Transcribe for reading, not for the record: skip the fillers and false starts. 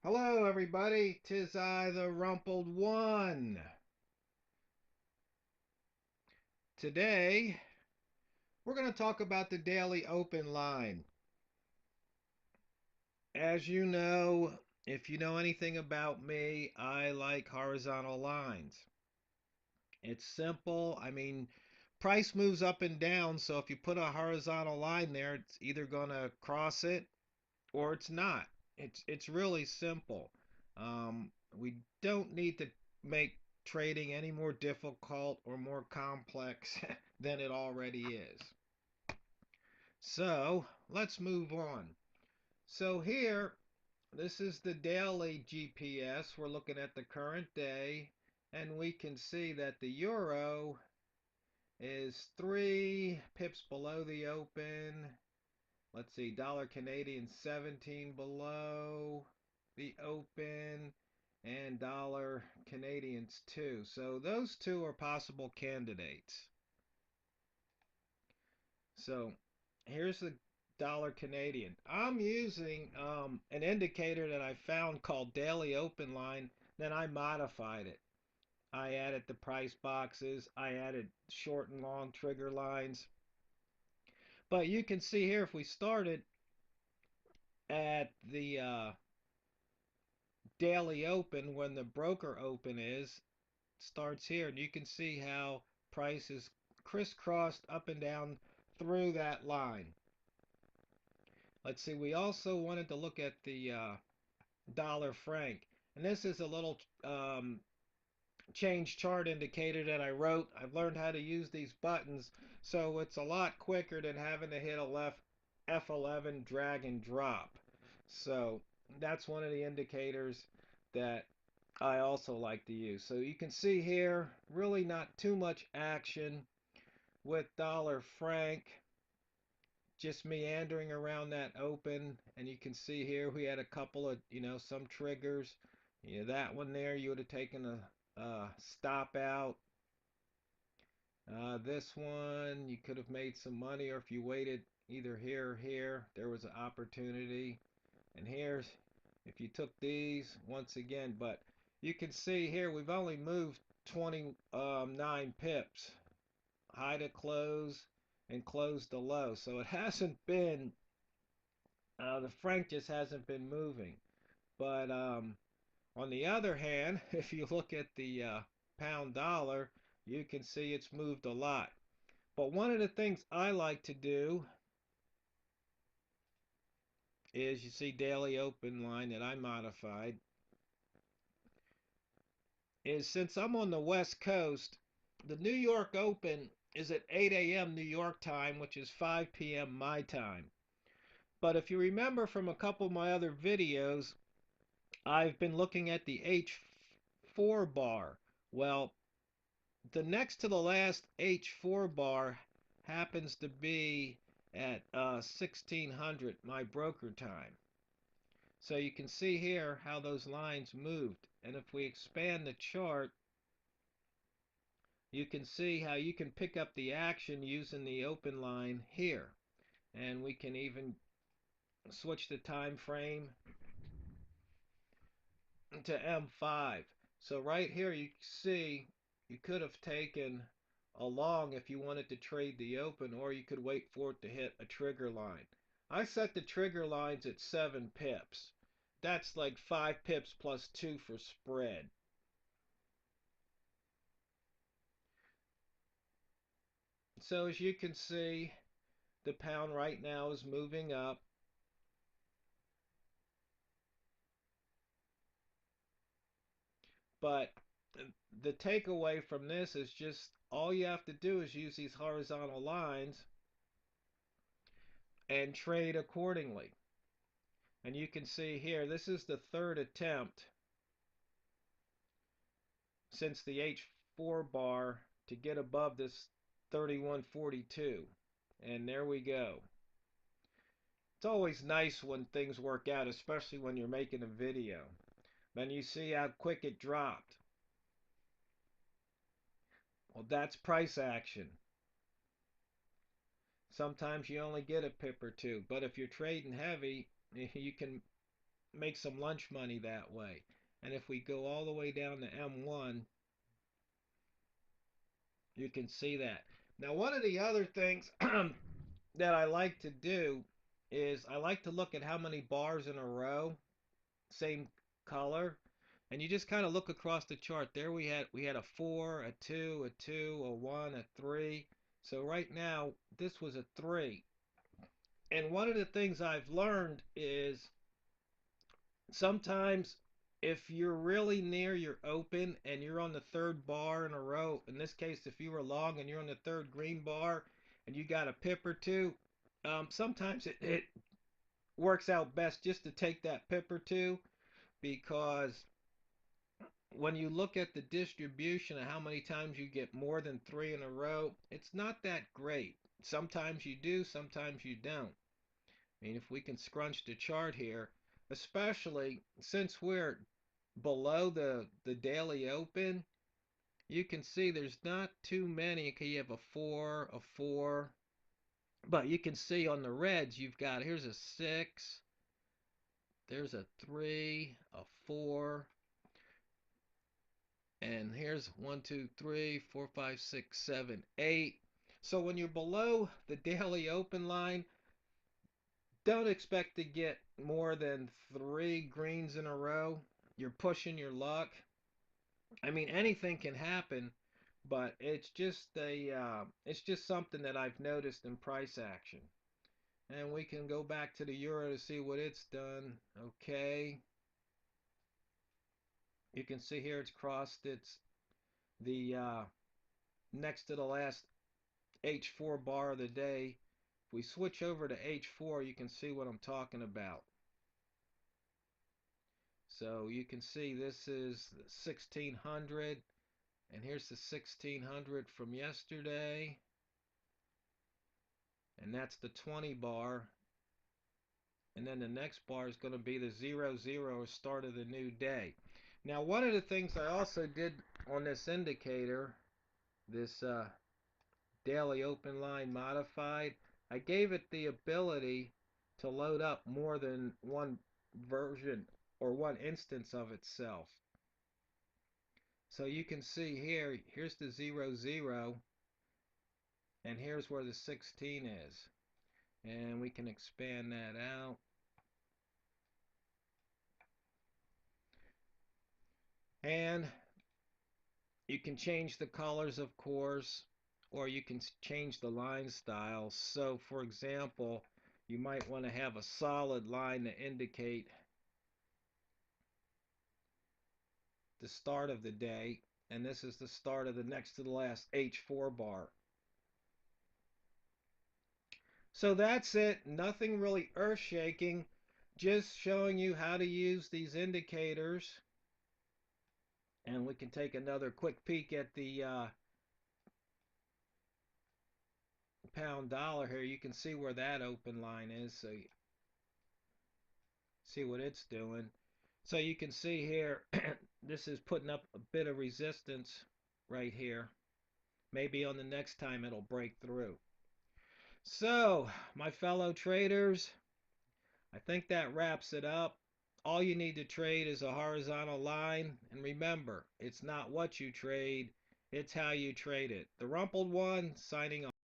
Hello, everybody. 'Tis I, the Rumpled One. Today, we're going to talk about the daily open line. As you know, if you know anything about me, I like horizontal lines. It's simple. I mean, price moves up and down, so if you put a horizontal line there, it's either going to cross it or it's not. It's really simple. We don't need to make trading any more difficult or more complex than it already is. So let's move on. So here, this is the daily GPS. We're looking at the current day, and we can see that the euro is 3 pips below the open. Let's see, dollar Canadian 17 below the open and dollar Canadians 2. So those two are possible candidates. So here's the dollar Canadian. I'm using an indicator that I found called daily open line. Then I modified it. I added the price boxes. I added short and long trigger lines. But you can see here if we started at the daily open when the broker open is starts here, and you can see how price is crisscrossed up and down through that line. Let's see, we also wanted to look at the dollar franc, and this is a little change chart indicator that I wrote. I've learned how to use these buttons, so it's a lot quicker than having to hit a left F11 drag and drop. So that's one of the indicators that I also like to use. So you can see here, really not too much action with dollar franc, just meandering around that open. And you can see here we had a couple of, some triggers. That one there, you would have taken a stop out. This one, you could have made some money, or if you waited either here or here, there was an opportunity. And here's, if you took these once again, but you can see here we've only moved 29 pips, high to close and close to low. So it hasn't been, the franc just hasn't been moving. But on the other hand, if you look at the pound dollar, you can see it's moved a lot. But one of the things I like to do is, you see daily open line that I modified, is since I'm on the West Coast, the New York Open is at 8 a.m. New York time, which is 5 p.m. my time. But if you remember from a couple of my other videos, I've been looking at the H4 bar. Well, the next to the last H4 bar happens to be at 1600 my broker time. So you can see here how those lines moved. And if we expand the chart, you can see how you can pick up the action using the open line here. And we can even switch the time frame to M5. So right here you see you could have taken a long if you wanted to trade the open, or you could wait for it to hit a trigger line. I set the trigger lines at 7 pips. That's like 5 pips plus 2 for spread. So as you can see, the pound right now is moving up. But the takeaway from this is just all you have to do is use these horizontal lines and trade accordingly. And you can see here, this is the third attempt since the H4 bar to get above this 31.42. And there we go. It's always nice when things work out, especially when you're making a video. Then you see how quick it dropped. Well, that's price action. Sometimes you only get a pip or two, but if you're trading heavy, you can make some lunch money that way. And if we go all the way down to M1, you can see that. Now, one of the other things that I like to do is I like to look at how many bars in a row, same color, and you just kind of look across the chart. There we had a 4, a 2, a 2, a 1, a 3. So right now this was a 3. And one of the things I've learned is sometimes if you're really near your open and you're on the third bar in a row, in this case if you were long and you're on the third green bar and you got a pip or two, sometimes it works out best just to take that pip or two, because when you look at the distribution of how many times you get more than 3 in a row, it's not that great. Sometimes you do, sometimes you don't. I mean, if we can scrunch the chart here, especially since we're below the daily open, you can see there's not too many. Okay, you have a 4, a 4, but you can see on the reds you've got, here's a 6, there's a 3, a 4, and here's 1, 2, 3, 4, 5, 6, 7, 8. So when you're below the daily open line, don't expect to get more than 3 greens in a row. You're pushing your luck. I mean, anything can happen, but it's just something that I've noticed in price action. And we can go back to the euro to see what it's done. Okay, you can see here it's crossed its the next to the last H4 bar of the day. If we switch over to H4, you can see what I'm talking about. So you can see this is 1600, and here's the 1600 from yesterday, and that's the 20 bar. And then the next bar is going to be the 00, start of the new day. Now, one of the things I also did on this indicator, this daily open line modified, I gave it the ability to load up more than one version or one instance of itself. So you can see here, here's the 00, and here's where the 16 is. And we can expand that out. And you can change the colors, of course, or you can change the line style. So, for example, you might want to have a solid line to indicate the start of the day, and this is the start of the next to the last H4 bar. So that's it. Nothing really earth-shaking, just showing you how to use these indicators. And we can take another quick peek at the pound dollar here. You can see where that open line is, so you see what it's doing. So you can see here, this is putting up a bit of resistance right here. Maybe on the next time it'll break through. So, my fellow traders, I think that wraps it up. All you need to trade is a horizontal line. And remember, it's not what you trade, it's how you trade it. The Rumpled One, signing off.